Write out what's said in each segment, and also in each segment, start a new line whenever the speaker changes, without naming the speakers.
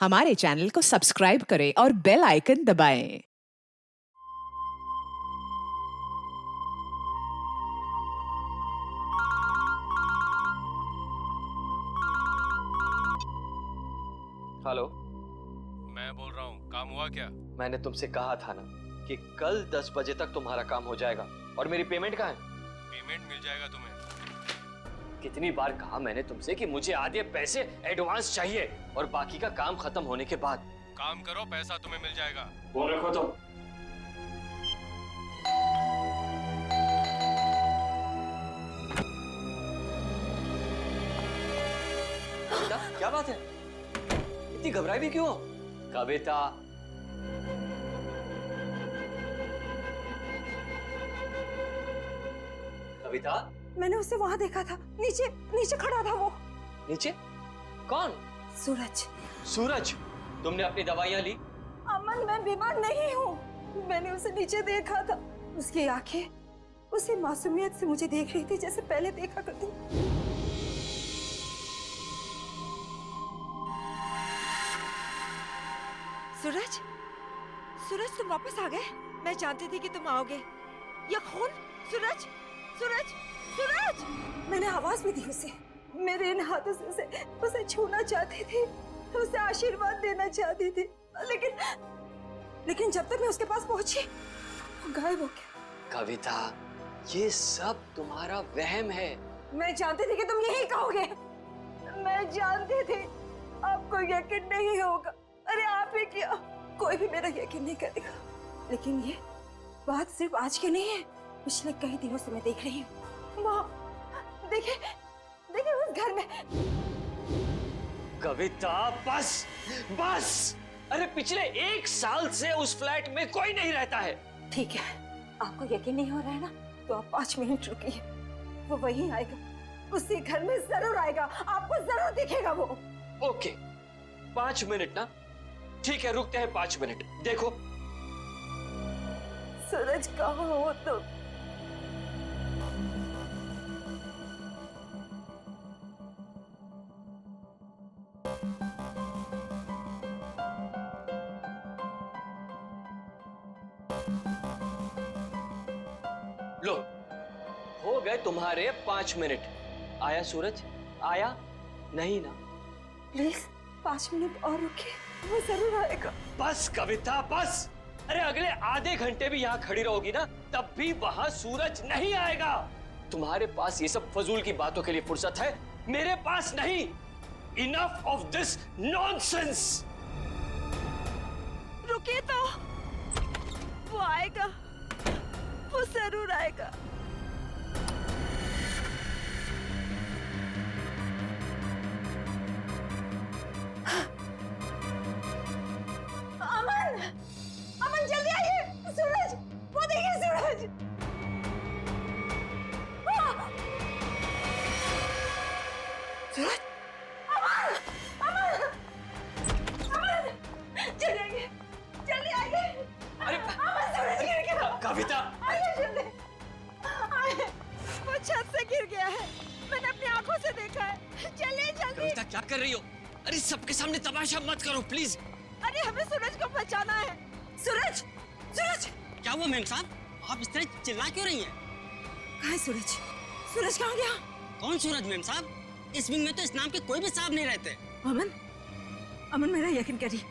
हमारे चैनल को सब्सक्राइब करें और बेल आइकन दबाएं।
हेलो।
मैं बोल रहा हूँ, काम हुआ क्या?
मैंने तुमसे कहा था ना कि कल 10 बजे तक तुम्हारा काम हो जाएगा। और मेरी पेमेंट कहाँ है?
पेमेंट मिल जाएगा तुम्हें।
कितनी बार कहा मैंने तुमसे कि मुझे आधे पैसे एडवांस चाहिए और बाकी का काम खत्म होने के बाद।
काम करो, पैसा तुम्हें मिल जाएगा।
वो रखो तुम। कविता, क्या बात है? इतनी घबराई भी क्यों हो? कविता, कविता।
मैंने उसे वहां देखा था, नीचे नीचे खड़ा था वो।
नीचे? कौन?
सूरज।
सूरज। तुमने अपनी दवाइयां ली?
अमन, मैं बीमार नहीं हूँ। मैंने उसे नीचे देखा था। उसकी आंखें उसी मासूमियत से मुझे देख रही थी जैसे पहले देखा करती। सूरज, सूरज तुम वापस आ गए। मैं जानती थी कि तुम आओगे। ये खून। सूरज, सूरज, सूरज। मैंने आवाज भी दी उसे। मेरे इन हाथों से उसे छूना चाहती थी, उसे आशीर्वाद देना चाहती थी, लेकिन जब तक मैं उसके पास पहुंची वो गायब हो गया।
कविता, ये सब तुम्हारा वहम है।
मैं जानती थी कि तुम यही कहोगे। मैं जानती थी आपको यकीन नहीं होगा। अरे आप ही क्या, कोई भी मेरा यकीन नहीं करेगा। लेकिन ये बात सिर्फ आज की नहीं है, पिछले कई दिनों से मैं देख रही हूँ। वहाँ देखिए, देखिए उस घर में।
कविता, बस बस। अरे पिछले 1 साल से उस फ्लैट में कोई नहीं रहता है।
ठीक है, आपको यकीन नहीं हो रहा है ना, तो आप 5 मिनट रुकिए। वो वहीं आएगा, उसी घर में जरूर आएगा, आपको जरूर दिखेगा वो।
ओके, 5 मिनट ना? ठीक है, रुकते हैं 5 मिनट। देखो
सूरज, कहाँ हो तुम?
लो, हो गए तुम्हारे 5 मिनट। आया सूरज? आया नहीं ना?
प्लीज 5 मिनट और रुकिए, वो जरूर आएगा।
बस कविता, बस। अरे अगले आधे घंटे भी यहाँ खड़ी रहोगी ना, तब भी वहां सूरज नहीं आएगा। तुम्हारे पास ये सब फजूल की बातों के लिए फुर्सत है, मेरे पास नहीं। Enough of this nonsense.
रुकिए तो, वो आएगा, वो जरूर आएगा। अमन, अमन जल्दी आइए। सूरज, वो देखिए सूरज। सूरज, अमन, अमन, अमन, जल्दी आइए, जल्दी आइए।
अरे
अमन, सूरज गिर गया।
कविता,
आइए जल्दी, आइए। वो छत से गिर गया है, मैंने अपनी आंखों से देखा है। चलिए जल्दी।
कविता क्या कर रही हो? अरे सबके सामने तमाशा मत करो प्लीज।
अरे हमें सूरज को बचाना है। सूरज, सूरज।
क्या हुआ मैम साहब? आप इस तरह चिल्ला क्यों रही हैं?
कहाँ है सूरज? सूरज कहाँ गया?
कौन सूरज मैम साहब? इस विंग में तो इस नाम के कोई भी साहब नहीं रहते।
अमन, अमन मेरा यकीन करिए,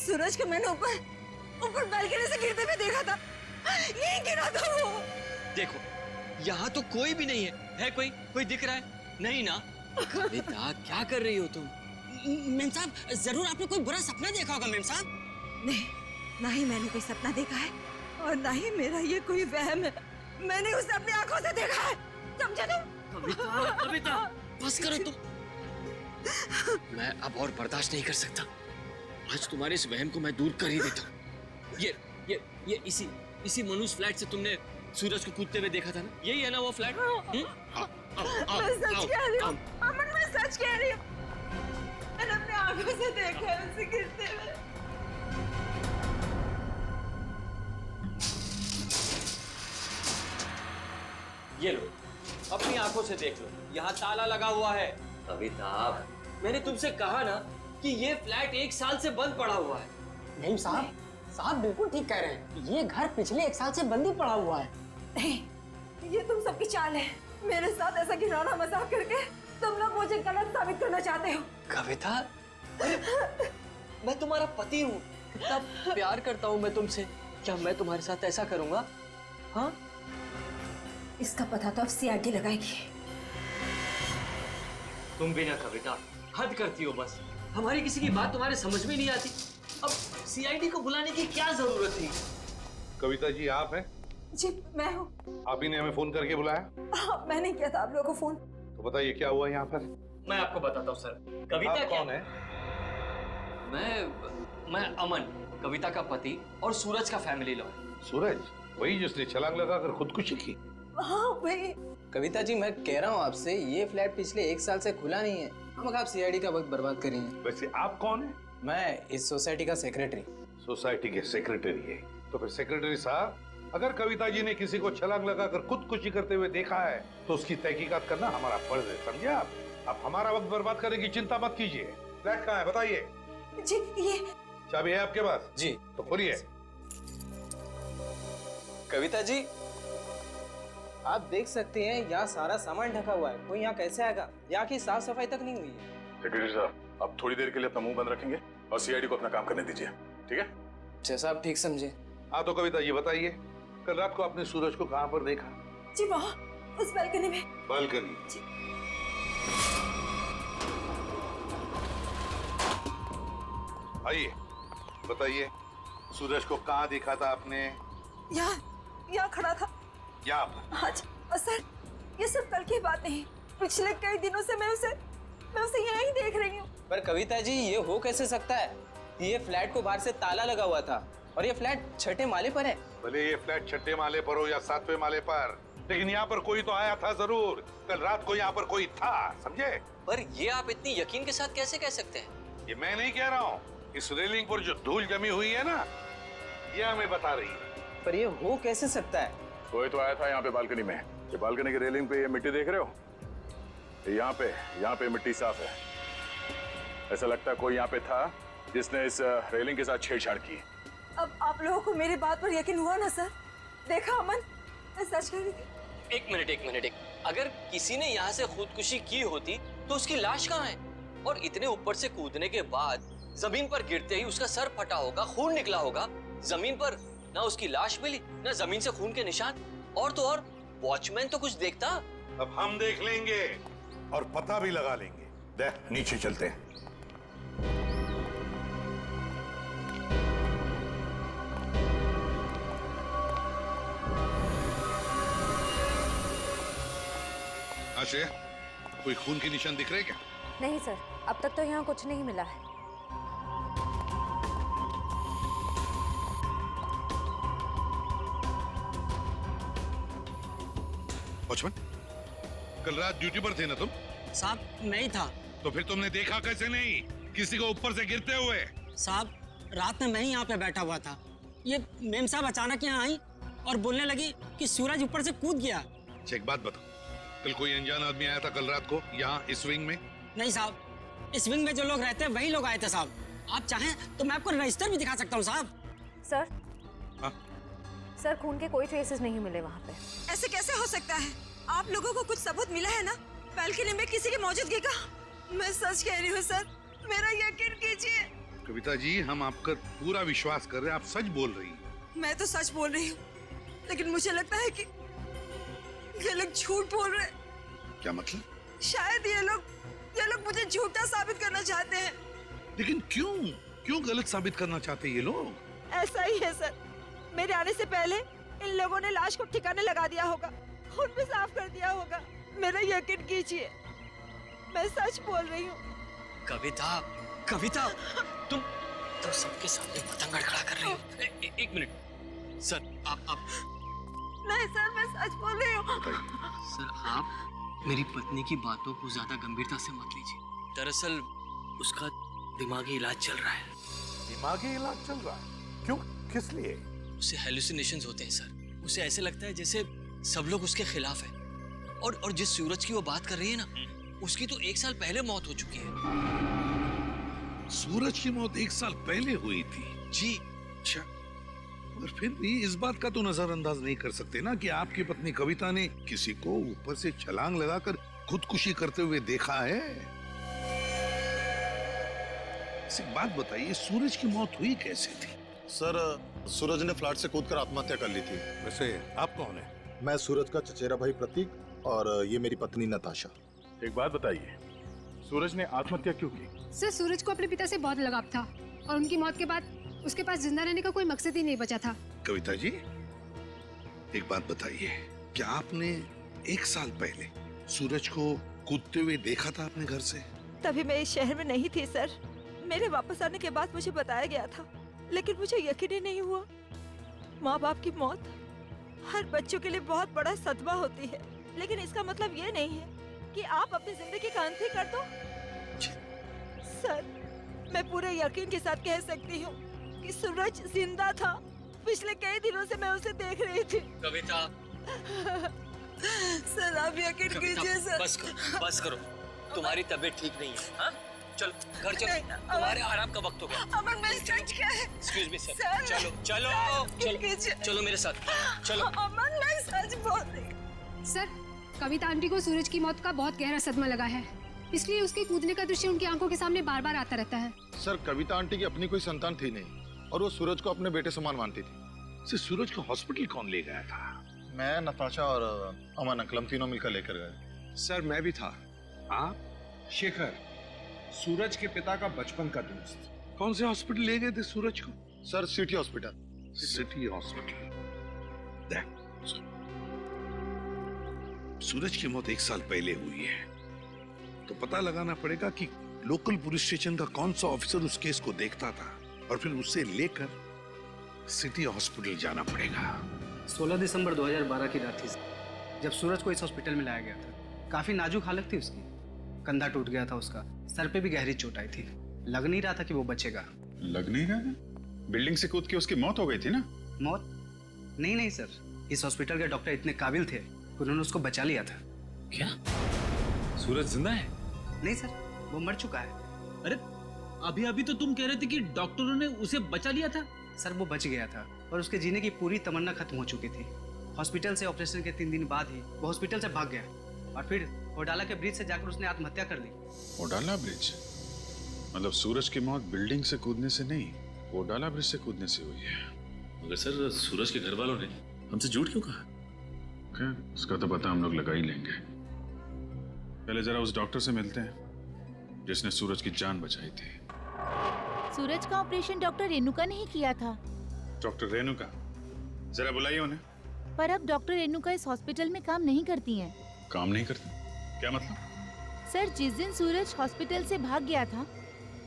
सूरज को मैंने ऊपर बालकनी से गिरते हुए देखा था। यहीं गिरा था वो।
देखो, यहाँ तो कोई भी नहीं है कोई दिख रहा है? नहीं ना? कविता क्या कर रही हो तुम?
मैम साहब, जरूर आपने कोई बुरा सपना देखा होगा मैम साहब।
नहीं, ना ही मैंने कोई सपना देखा है और ना ही मेरा ये कोई वहम है। मैंने उसे अपनी आंखों से देखा है, समझे तुम?
कविता, बस करो तुम। मैं अब और बर्दाश्त नहीं कर सकता। आज तुम्हारे इस वहम को मैं दूर कर ही देता हूँ। ये इसी मनुष्य फ्लैट से तुमने सूरज को कूदते हुए देखा था ना? यही है ना वो फ्लैट?
मैं सच कह रही हूँ अमन, मैं सच कह रही हूँ। मैंने अपनी आंखों से देखा है उसे गिरते हुए।
ये लो, अपनी आंखों से देख लो, यहाँ ताला लगा हुआ है। कविता, मैंने तुमसे कहा ना कि ये फ्लैट 1 साल से बंद पड़ा हुआ है।
मेम साहब, साहब बिल्कुल ठीक कह रहे हैं। ये घर पिछले 1 साल से बंद ही पड़ा हुआ है।
नहीं, ये तुम सबकी चाल है। मेरे साथ ऐसा घिनौना मजाक करके तुम लोग मुझे गलत साबित करना चाहते हो।
कविता, मैं तुम्हारा पति हूँ, इतना प्यार करता हूँ मैं तुमसे। क्या मैं तुम्हारे साथ ऐसा करूँगा? हाँ?
इसका पता तो अब सीआईडी लगाएगी।
तुम भी ना कविता, हद करती हो बस। हमारी किसी की बात तुम्हारे समझ में नहीं आती। अब सीआईडी को बुलाने की क्या जरूरत थी?
कविता जी आप हैं?
जी मैं हूँ।
आप ही ने हमें फोन करके बुलाया?
हाँ, मैंने किया था आप लोगों को फोन।
तो बताइए क्या हुआ यहाँ पर?
मैं आपको बताता हूँ सर। कविता
आप
क्या
कौन है?
मैं अमन, कविता का पति और सूरज का फैमिली लॉयर।
सूरज, वही जिसने छलांग लगाकर खुदकुशी की?
हाँ वही।
कविता जी मैं कह रहा हूँ आपसे, ये फ्लैट पिछले 1 साल से खुला नहीं है। हम आप सीआईडी का वक्त बर्बाद कर रही हैं।
वैसे आप कौन है?
मैं इस सोसाइटी का सेक्रेटरी।
सोसाइटी के सेक्रेटरी है? तो फिर सेक्रेटरी साहब, अगर कविता जी ने किसी को छलांग लगाकर खुदकुशी करते हुए देखा है तो उसकी तहकीकात करना हमारा फर्ज है, समझे आप? आप हमारा वक्त बर्बाद करने की चिंता मत कीजिए। फ्लैट कहाँ है बताइए?
जी ये
चाबी है आपके पास?
जी।
तो खोलिए।
कविता जी आप देख सकते हैं यहाँ सारा सामान ढका हुआ है। कोई यहाँ कैसे आएगा? यहाँ की साफ सफाई तक नहीं हुई है।
सेक्रेटरी साहब, आप थोड़ी देर के लिए अपना मुंह बंद रखेंगे और सीआईडी को अपना काम करने दीजिए, ठीक है?
जैसा आप ठीक समझे।
हाँ तो कविता ये बताइए, कल रात को आपने सूरज को कहाँ पर देखा?
जी वहाँ उस बालकनी में।
बालकनी? आइए बताइए, सूरज को कहाँ देखा था आपने?
यहाँ खड़ा था।
यहाँ पर?
हाँ जी। और सर ये सब कल की बात नहीं, पिछले कई दिनों से मैं उसे यहाँ ही देख रही हूँ।
पर कविता जी ये हो कैसे सकता है? ये फ्लैट को बाहर से ताला लगा हुआ था और ये फ्लैट 6ठे माले पर है।
भले ये फ्लैट 6ठे माले पर हो या 7वें माले पर, लेकिन यहाँ पर कोई तो आया था जरूर। कल रात को यहाँ पर कोई था, समझे?
पर ये आप इतनी यकीन के साथ कैसे कह सकते हैं?
ये मैं नहीं कह रहा हूँ, इस रेलिंग पर जो धूल जमी हुई है ना, ये हमें बता रही है।
पर ये हो कैसे सकता है?
कोई तो आया था यहाँ पे बालकनी में। ये बालकनी की रेलिंग पे ये मिट्टी देख रहे हो? यहाँ पे मिट्टी साफ है। ऐसा लगता है कोई यहाँ पे था जिसने इस रेलिंग के साथ छेड़छाड़ की।
अब आप लोगों को मेरी बात पर यकीन हुआ ना सर? देखा अमन, मैं सच कह रही थी।
एक मिनट। अगर किसी ने यहाँ से खुदकुशी की होती तो उसकी लाश कहाँ है? और इतने ऊपर से कूदने के बाद जमीन पर गिरते ही उसका सर फटा होगा, खून निकला होगा। जमीन पर ना उसकी लाश मिली, ना जमीन से खून के निशान। और तो और वॉचमैन तो कुछ देखता।
अब हम देख लेंगे और पता भी लगा लेंगे। देख, नीचे चलते हैं। आशय, कोई खून के निशान दिख रहे क्या?
नहीं सर, अब तक तो यहाँ कुछ नहीं मिला है।
वॉचमैन, कल रात ड्यूटी पर थे ना तुम?
साहब मैं ही था।
तो फिर तुमने देखा कैसे नहीं किसी को ऊपर से गिरते हुए?
साहब रात में मैं ही यहाँ पे बैठा हुआ था। ये मेम साहब अचानक यहाँ आई और बोलने लगी कि सूरज ऊपर से कूद गया।
अच्छा एक बात बताओ, कल कोई अनजान आदमी आया था कल रात को यहाँ इस विंग में?
नहीं साहब, इस विंग में जो लोग रहते हैं वही लोग आए थे साहब। आप चाहें तो मैं आपको रजिस्टर भी दिखा सकता हूँ साहब।
सर
हाँ?
सर खून के कोई ट्रेसेस नहीं मिले वहाँ पे।
ऐसे कैसे हो सकता है? आप लोगों को कुछ सबूत मिला है ना बालकनी में किसी की मौजूदगी का? मैं सच कह रही हूँ सर, मेरा यकीन कीजिए।
कविता जी, हम आपका पूरा विश्वास कर रहे हैं, आप सच बोल रही हैं।
मैं तो सच बोल रही हूँ, लेकिन मुझे लगता है कि ये लोग झूठ बोल रहे हैं।
क्या मतलब?
शायद ये लोग मुझे झूठा साबित करना चाहते हैं।
लेकिन क्यों गलत साबित करना चाहते हैं ये लोग?
ऐसा ही है सर, मेरे आने से पहले इन लोगों ने लाश को ठिकाने लगा दिया होगा, खून भी साफ कर दिया होगा। मेरा यकीन कीजिए, मैं सच बोल रही हूँ।
कविता, तुम सबके सामने पतंग खड़ा कर रही हो। एक मिनट सर, आप
नहीं सर, मैं सच बोल रही हूँ।
सर, आप मेरी पत्नी की बातों को ज्यादा गंभीरता से मत लीजिए। दरअसल उसका दिमागी इलाज चल रहा है।
दिमागी इलाज चल रहा है? क्यों, किस लिए?
उसे हेलुसिनेशंस होते हैं सर। उसे ऐसे लगता है जैसे सब लोग उसके खिलाफ हैं। और जिस सूरज की वो बात कर रही है ना, उसकी तो 1 साल पहले मौत हो चुकी है।
सूरज की मौत 1 साल पहले हुई थी।
जी।
अच्छा, और फिर भी इस बात का तो नजरअंदाज नहीं कर सकते ना कि आपकी पत्नी कविता ने किसी को ऊपर से छलांग लगाकर खुदकुशी करते हुए देखा है। एक बात बताइए, सूरज की मौत हुई कैसे थी?
सर, सूरज ने फ्लैट से कूदकर आत्महत्या कर ली थी।
वैसे आप कौन है?
मैं सूरज का चचेरा भाई प्रतीक और ये मेरी पत्नी नताशा।
एक बात बताइए, सूरज ने आत्महत्या क्यों की?
सर, सूरज को अपने पिता से बहुत लगाव था और उनकी मौत के बाद उसके पास जिंदा रहने का कोई मकसद ही नहीं बचा था।
कविता जी, एक बात बताइए, क्या आपने 1 साल पहले सूरज को कूदते हुए देखा था अपने घर से?
तभी मैं इस शहर में नहीं थी सर। मेरे वापस आने के बाद मुझे बताया गया था, लेकिन मुझे यकीन ही नहीं हुआ। माँ बाप की मौत हर बच्चों के लिए बहुत बड़ा सदमा होती है, लेकिन इसका मतलब ये नहीं है कि आप अपनी जिंदगी का अंत ही कर दो। सर, मैं पूरे यकीन के साथ कह सकती हूँ कि सूरज जिंदा था। पिछले कई दिनों से मैं उसे देख रही थी।
कविता।
सर, आप यकीन कीजिए सर।
बस करो। तुम्हारी तबीयत ठीक नहीं है। हाँ? चलो घर चलो, तुम्हारे आराम का वक्त हो गया।
अमन, मैं सच क्या है?
Excuse me sir.
सर,
चलो चलो चलो चलो मेरे साथ चलो।
अमन, मैं सच बोल रही।
सर, कविता आंटी को सूरज की मौत का बहुत गहरा सदमा लगा है, इसलिए उसके कूदने का दृश्य उनकी आंखों के सामने बार बार आता रहता है।
सर, कविता आंटी की अपनी कोई संतान थी नहीं और वो सूरज को अपने बेटे समान मानती थी।
सूरज को हॉस्पिटल कौन ले गया था?
मैं, नताशा और अमन अंकल, हम तीनों मिलकर लेकर गए।
सर, मैं भी था। आप? शेखर, सूरज के पिता का बचपन का दोस्त।
कौन से हॉस्पिटल ले गए थे सूरज को?
Sir, city hospital.
City hospital. Suraj की मौत 1 साल पहले हुई है, तो पता लगाना पड़ेगा कि लोकल पुलिस स्टेशन का कौन सा ऑफिसर उस केस को देखता था, और फिर उससे लेकर सिटी हॉस्पिटल जाना पड़ेगा।
16 दिसंबर 2012 की रात थी जब सूरज को इस हॉस्पिटल में लाया गया था। काफी नाजुक हालत थी उसकी। कंधा टूट गया था उसका, सर पे भी गहरी चोट आई थी। लग नहीं रहा था कि वो बचेगा।
लग नहीं रहा था? बिल्डिंग से कूद के उसकी मौत हो गई थी ना?
मौत? नहीं सर, इस हॉस्पिटल के डॉक्टर इतने काबिल थे, उन्होंने उसको बचा लिया था।
क्या सूरज जिंदा है?
नहीं सर, वो मर चुका है।
अरे अभी अभी तो तुम कह रहे थे कि डॉक्टरों ने उसे बचा लिया था।
सर, वो बच गया था और उसके जीने की पूरी तमन्ना खत्म हो चुकी थी। हॉस्पिटल से ऑपरेशन के 3 दिन बाद ही वो हॉस्पिटल से भाग गया और फिर ओडाला के ब्रिज से जाकर उसने आत्महत्या कर ली।
ओडाला ब्रिज? मतलब सूरज की मौत बिल्डिंग से कूदने से नहीं, ओडाला ब्रिज से कूदने से हुई है।
मगर सर, सूरज के घर वालों ने हमसे झूठ क्यों कहा?
उसका तो पता हम लोग लगा ही लेंगे। पहले जरा उस डॉक्टर से मिलते हैं जिसने सूरज की जान बचाई थी।
सूरज का ऑपरेशन डॉक्टर रेणुका ने ही किया था।
डॉक्टर रेणुका? जरा बुलाइए उन्हें।
पर अब डॉक्टर रेणुका इस हॉस्पिटल में काम नहीं करती हैं।
काम नहीं करती? क्या मतलब?
सर, जिस दिन सूरज हॉस्पिटल से भाग गया था,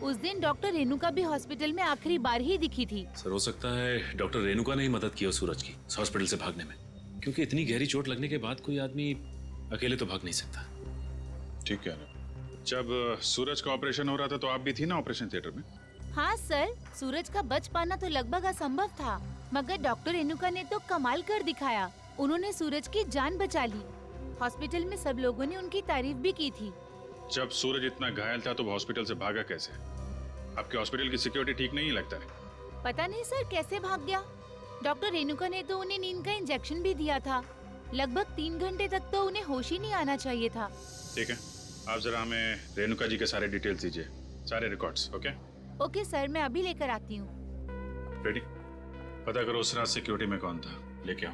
उस दिन डॉक्टर रेणुका भी हॉस्पिटल में आखिरी बार ही दिखी थी।
सर, हो सकता है डॉक्टर रेणुका ने ही मदद की हो सूरज की हॉस्पिटल से भागने में, क्योंकि इतनी गहरी चोट लगने के बाद कोई आदमी अकेले तो भाग नहीं सकता।
ठीक है। जब सूरज का ऑपरेशन हो रहा था तो आप भी थी ना ऑपरेशन थिएटर में?
हाँ सर, सूरज का बच पाना तो लगभग असंभव था, मगर डॉक्टर रेणुका ने तो कमाल कर दिखाया। उन्होंने सूरज की जान बचा ली। हॉस्पिटल में सब लोगों ने उनकी तारीफ भी की थी।
जब सूरज इतना घायल था तो वो हॉस्पिटल से भागा कैसे? आपके हॉस्पिटल की सिक्योरिटी ठीक नहीं लगता है?
पता नहीं सर कैसे भाग गया। डॉक्टर रेणुका ने तो उन्हें नींद का इंजेक्शन भी दिया था। लगभग 3 घंटे तक तो उन्हें होश ही नहीं आना चाहिए था।
ठीक है, आप जरा हमें रेणुका जी के सारे डिटेल्स दीजिए, सारे रिकॉर्ड्स। ओके
ओके सर, मैं अभी लेकर आती हूँ।
रेडी? पता करो उस रात सिक्योरिटी में कौन था, लेके आओ।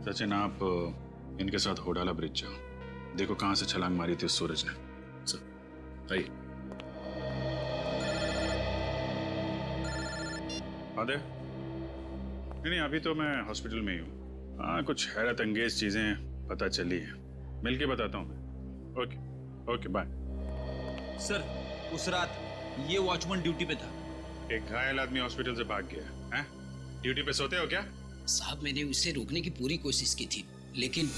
सचिन, आप इनके साथ होडाला ब्रिज जाओ, देखो कहां से छलांग मारी थी उस सूरज ने। सर आइए। आदे? नहीं, अभी तो मैं हॉस्पिटल में ही हूँ। हाँ, कुछ हैरत अंगेज चीजें पता चली है, मिलके बताता हूँ मैं। Okay bye.
सर, उस रात ये वॉचमैन ड्यूटी पे था।
एक घायल आदमी हॉस्पिटल से भाग गया है? ड्यूटी पे सोते हो क्या?
साहब, मैंने उसे रोकने की पूरी कोशिश की थी, लेकिन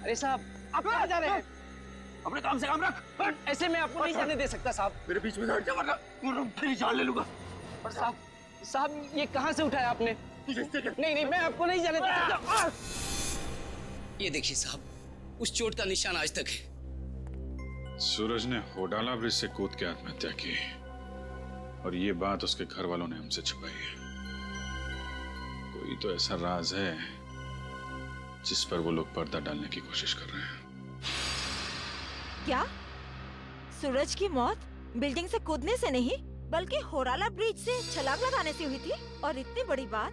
अरे साहब, आप कहाँ जा रहे हैं?
अपने काम से काम रख।
ऐसे मैं आपको नहीं जाने दे सकता साहब।
मेरे बीच में हट जा, वरना फिर जान ले लूंगा।
पर साहब, ये कहाँ से उठाया आपने? नहीं नहीं, मैं आपको नहीं जाने दे सकता।
ये देखिए साहब, उस चोट का निशान आज तक है।
सूरज ने होडाला ब्रिज से कूद के आत्महत्या की और ये बात उसके घर वालों ने हमसे छुपाई है। कोई तो ऐसा राज है जिस पर वो लोग पर्दा डालने की कोशिश कर रहे हैं।
क्या सूरज की मौत बिल्डिंग से कूदने से नहीं बल्कि होराला ब्रिज से छलांग लगाने से हुई थी? और इतनी बड़ी बात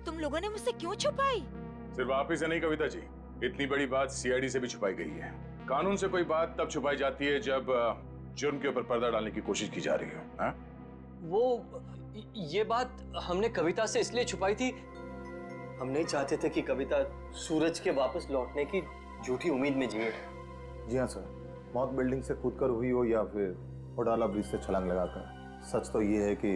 तुम लोगों ने मुझसे क्यों छुपाई?
सिर्फ आप ही से नहीं कविता जी, इतनी बड़ी बात सीआईडी से भी छुपाई गई है। कानून से कोई बात तब छुपाई जाती है जब जुर्म के ऊपर पर्दा डालने की कोशिश की जा रही हो। हाँ?
वो ये बात हमने कविता से इसलिए छुपाई थी, हम नहीं चाहते थे कि कविता सूरज के वापस लौटने की झूठी उम्मीद में जिए।
जी हाँ सर, मौत बिल्डिंग से कूदकर हुई हो या फिर होडाला ब्रिज से छलांग लगाकर, सच तो ये है कि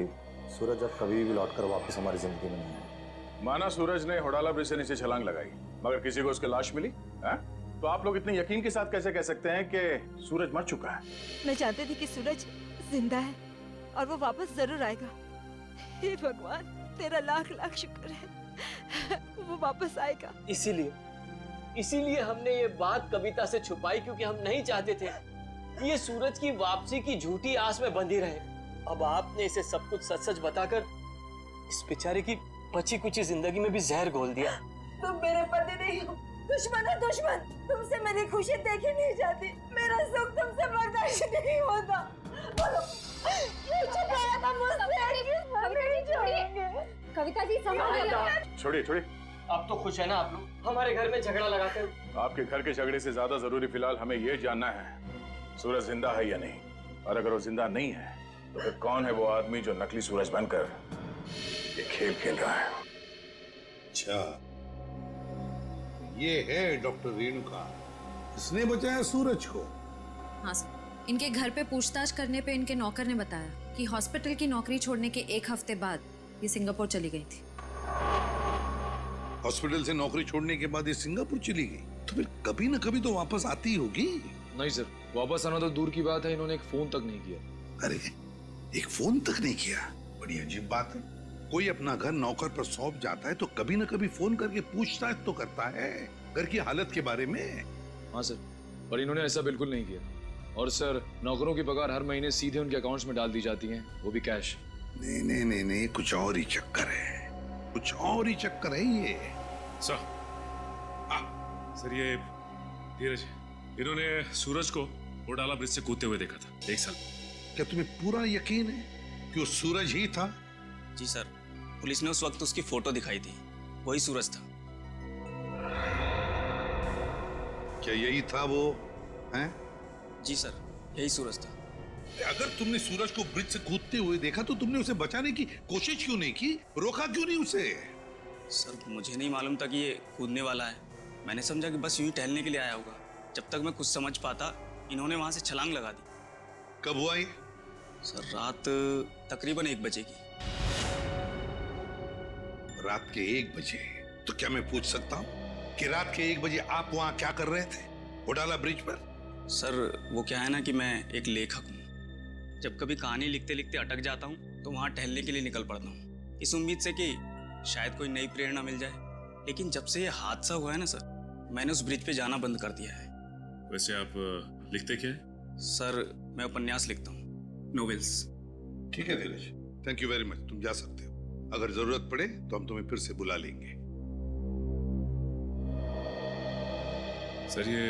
सूरज अब कभी भी लौटकर वापस हमारी जिंदगी में नहीं है।
माना सूरज ने होडाला ब्रिज से नीचे छलांग लगाई मगर किसी को उसकी लाश मिली, है? तो आप लोग इतने यकीन के साथ कैसे कह सकते हैं कि सूरज मर चुका है?
मैं जानती थी कि सूरज जिंदा है और वो वापस जरूर आएगा। हे भगवान, तेरा लाख लाख शुक्र है, वो वापस आएगा।
इसीलिए हमने ये बात कविता से छुपाई, क्योंकि हम नहीं चाहते थे कि ये सूरज की वापसी की झूठी आस में बंधी रहे। अब आपने इसे सब कुछ सच सच बताकर इस बेचारे की बची कुची जिंदगी में भी जहर घोल दिया।
तुम मेरे पति नहीं हो, दुश्मन है दुश्मन। तुमसे मेरी खुशी देखी नहीं जाती, मेरा सुख तुमसे बर्दाश्त नहीं होता। बोलो, क्यों छुपाया था मुझसे? हमें छोड़ेंगे।
कविता जी संभालिए।
छोड़िए छोड़िए।
अब तो खुश है ना आप लोग हमारे घर में झगड़ा लगाकर?
आपके घर के झगड़े से ज्यादा जरूरी फिलहाल हमें यह जानना है सूरज जिंदा है या नहीं, और अगर वो जिंदा नहीं है तो फिर कौन है वो आदमी जो नकली सूरज बनकर ये खेल खेल रहा है?
अच्छा, ये है डॉक्टर रेणुका, इसने बचाया सूरज को।
हाँ सर, इनके घर पे पूछताछ करने पे इनके नौकर ने बताया कि हॉस्पिटल की नौकरी छोड़ने के 1 हफ्ते बाद ये सिंगापुर चली गई थी।
हॉस्पिटल से नौकरी छोड़ने के बाद ये सिंगापुर चली गई, तो फिर कभी ना कभी तो वापस आती होगी।
नहीं सर, वापस आना तो दूर की बात है, इन्होंने एक फोन तक नहीं किया।
अरे, एक फोन तक नहीं किया? बड़ी अजीब बात है। कोई अपना घर नौकर पर सौंप जाता है तो कभी ना कभी फोन करके पूछताछ तो करता है घर की हालत के बारे में।
हाँ सर, पर इन्होंने ऐसा बिल्कुल नहीं किया। और सर, नौकरों की पगार हर महीने सीधे उनके अकाउंट्स में डाल दी जाती है, वो भी कैश।
नहीं नहीं नहीं नहीं, कुछ और ही चक्कर है, कुछ और ही चक्कर है ये।
सर ये धीरज, इन्होंने सूरज को होडाला ब्रिज से कूदते हुए देखा था 1 साल।
क्या तुम्हें पूरा यकीन है कि वो सूरज ही था?
जी सर, पुलिस ने उस वक्त उसकी फोटो दिखाई थी, वही सूरज था।
क्या यही था वो? हैं?
जी सर, यही सूरज था।
अगर तुमने सूरज को ब्रिज से कूदते हुए देखा तो तुमने उसे बचाने की कोशिश क्यों नहीं की? रोका क्यों नहीं उसे?
सर, मुझे नहीं मालूम था कि ये कूदने वाला है। मैंने समझा कि बस यूं ही टहलने के लिए आया होगा। जब तक मैं कुछ समझ पाता, इन्होंने वहां से छलांग लगा दी।
कब हुआ ये?
सर, रात तकरीबन 1 बजे की।
रात के 1 बजे? तो क्या मैं पूछ सकता हूँ कि रात के 1 बजे आप वहाँ क्या कर रहे थे होडाला ब्रिज पर?
सर, वो क्या है ना कि मैं एक लेखक हूँ। जब कभी कहानी लिखते लिखते अटक जाता हूँ तो वहाँ टहलने के लिए निकल पड़ता हूँ, इस उम्मीद से कि शायद कोई नई प्रेरणा मिल जाए। लेकिन जब से ये हादसा हुआ है ना सर, मैंने उस ब्रिज पे जाना बंद कर दिया है।
वैसे आप लिखते क्या है?
सर, मैं उपन्यास लिखता हूँ, नोवेल्स।
ठीक है धीरज, थैंक यू वेरी मच, तुम जा सकते हो। अगर जरूरत पड़े तो हम तुम्हें फिर से बुला लेंगे।
सर, ये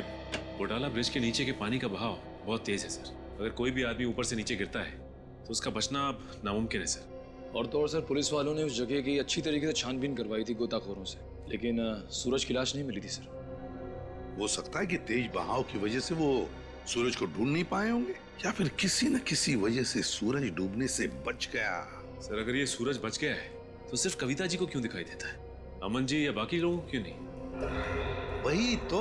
होडाला ब्रिज के नीचे के पानी का बहाव बहुत तेज है सर। अगर कोई भी आदमी ऊपर से नीचे गिरता है तो उसका बचना अब नामुमकिन है सर।
और तो और सर, पुलिस वालों ने उस जगह की अच्छी तरीके से छानबीन करवाई थी गोताखोरों से, लेकिन सूरज की लाश नहीं मिली थी सर।
हो सकता है कि तेज बहाव की वजह से वो सूरज को ढूंढ नहीं पाए होंगे, या फिर किसी न किसी वजह से सूरज डूबने से बच गया।
सर, अगर ये सूरज बच गया है तो सिर्फ कविता जी को क्यों दिखाई देता है? अमन जी या बाकी लोगों को क्यों नहीं?
वही तो,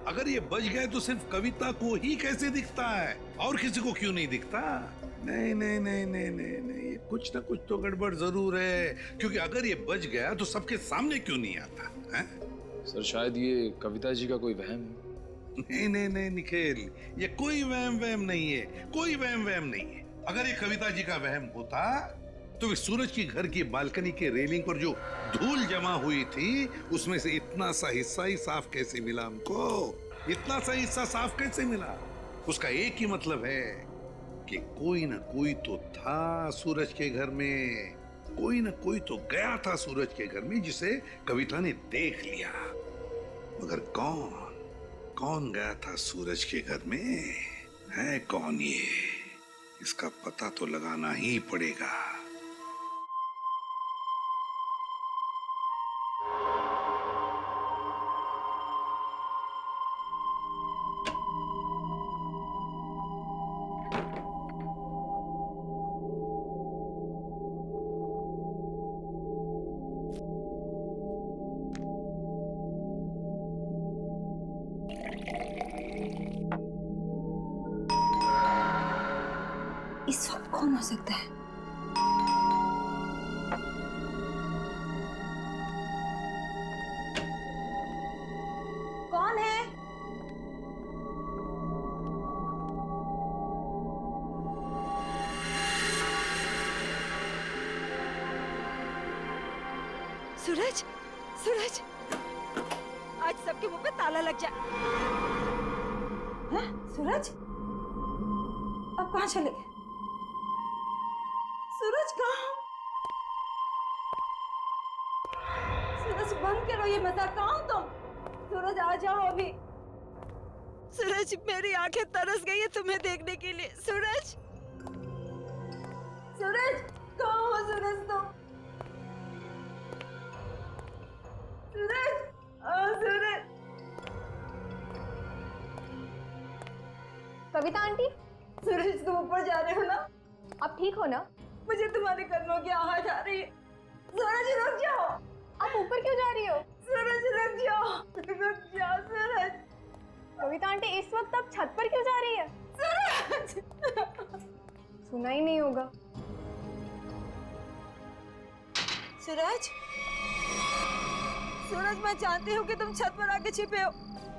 अगर ये बच गए तो सिर्फ कविता को ही कैसे दिखता है, और किसी को क्यों नहीं दिखता? नहीं नहीं नहीं नहीं नहीं नहीं, कुछ ना कुछ तो गड़बड़ जरूर है, क्योंकि अगर ये बच गया तो सबके सामने क्यों नहीं आता है?
सर, शायद ये कविता जी का कोई वहम है।
नहीं नहीं नहीं निखिल, ये कोई वहम नहीं है, कोई वहम नहीं है। अगर ये कविता जी का वहम होता तो वे सूरज की घर की बालकनी के रेलिंग पर जो धूल जमा हुई थी उसमें से इतना सा हिस्सा ही साफ कैसे मिला हमको? इतना सा हिस्सा साफ कैसे मिला? उसका एक ही मतलब है कि कोई ना कोई तो था सूरज के घर में, कोई ना कोई तो गया था सूरज के घर में जिसे कविता ने देख लिया। मगर कौन गया था सूरज के घर में? है कौन ये? इसका पता तो लगाना ही पड़ेगा।
इस वक्त कौन हो सकता है? कौन है? सूरज, सूरज, आज सबके मुंह पे ताला लग जाए। हाँ? सूरज, अब कहाँ चले गए? सूरज कहाँ? सूरज बंद करो ये मजाक, कहाँ हो तुम? सूरज आ जाओ अभी। सूरज, मेरी आंखें तरस गई है तुम्हें देखने के लिए। सूरज, सूरज कहाँ हो सूरज तुम? सूरज, सूरज।
कविता आंटी,
सूरज तुम ऊपर जा रहे हो ना?
आप ठीक हो ना?
मुझे तुम्हारे कदमों की आवाज आ रही है। सूरज रुक जाओ।
आप ऊपर क्यों जा रही हो?
सूरज रुक जाओ, रुक जाओ सूरज।
कविता आंटी, इस वक्त आप छत पर क्यों जा रही है?
सूरज,
सुना ही नहीं होगा।
सूरज, सूरज मैं जानती हूँ कि तुम छत पर आके छिपे हो।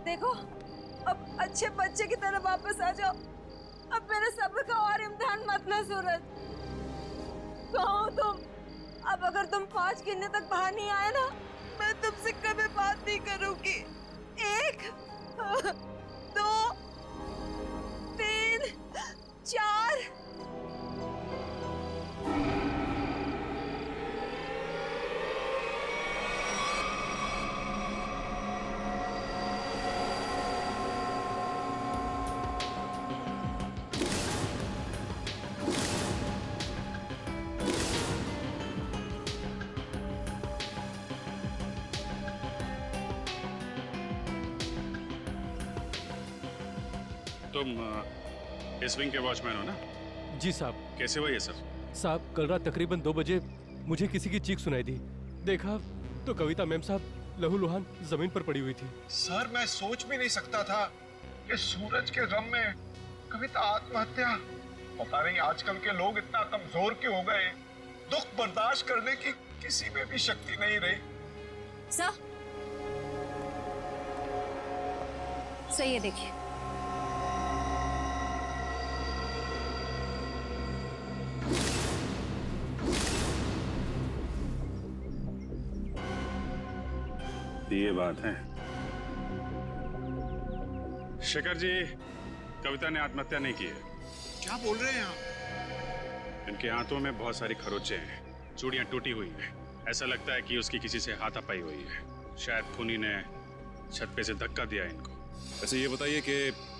देखो, अब अच्छे बच्चे की तरह वापस आ जाओ। अब मेरे सब्र का और इम्तिहान मत लो सूरज। कहाँ हो तुम? अब अगर तुम 5 गिनने तक बाहर नहीं आए ना, मैं तुमसे कभी बात नहीं करूंगी। 1, 2, 3, 4।
तुम इस विंग के वॉचमैन हो ना?
जी साहब।
कैसे हुआ ये सब?
साहब, कल रात तकरीबन 2 बजे मुझे किसी की चीख सुनाई दी। देखा तो कविता मैम साहब लहूलुहान जमीन पर पड़ी हुई थी।
सर, मैं सोच भी नहीं सकता था कि सूरज के गम में कविता आत्महत्या। पता नहीं आजकल के लोग इतना कमजोर क्यों हो गए। दुख बर्दाश्त करने की किसी में भी शक्ति नहीं रही।
सर, सही है, देखिए।
ये बात है। शेखर जी, कविता ने आत्महत्या नहीं की है।
क्या बोल रहे हैं आप?
इनके हाथों में बहुत सारी खरोंचें हैं, चूड़ियां टूटी हुई हैं। ऐसा लगता है कि उसकी किसी से हाथापाई हुई है। शायद खूनी ने छत पे से धक्का दिया इनको।
वैसे ये बताइए कि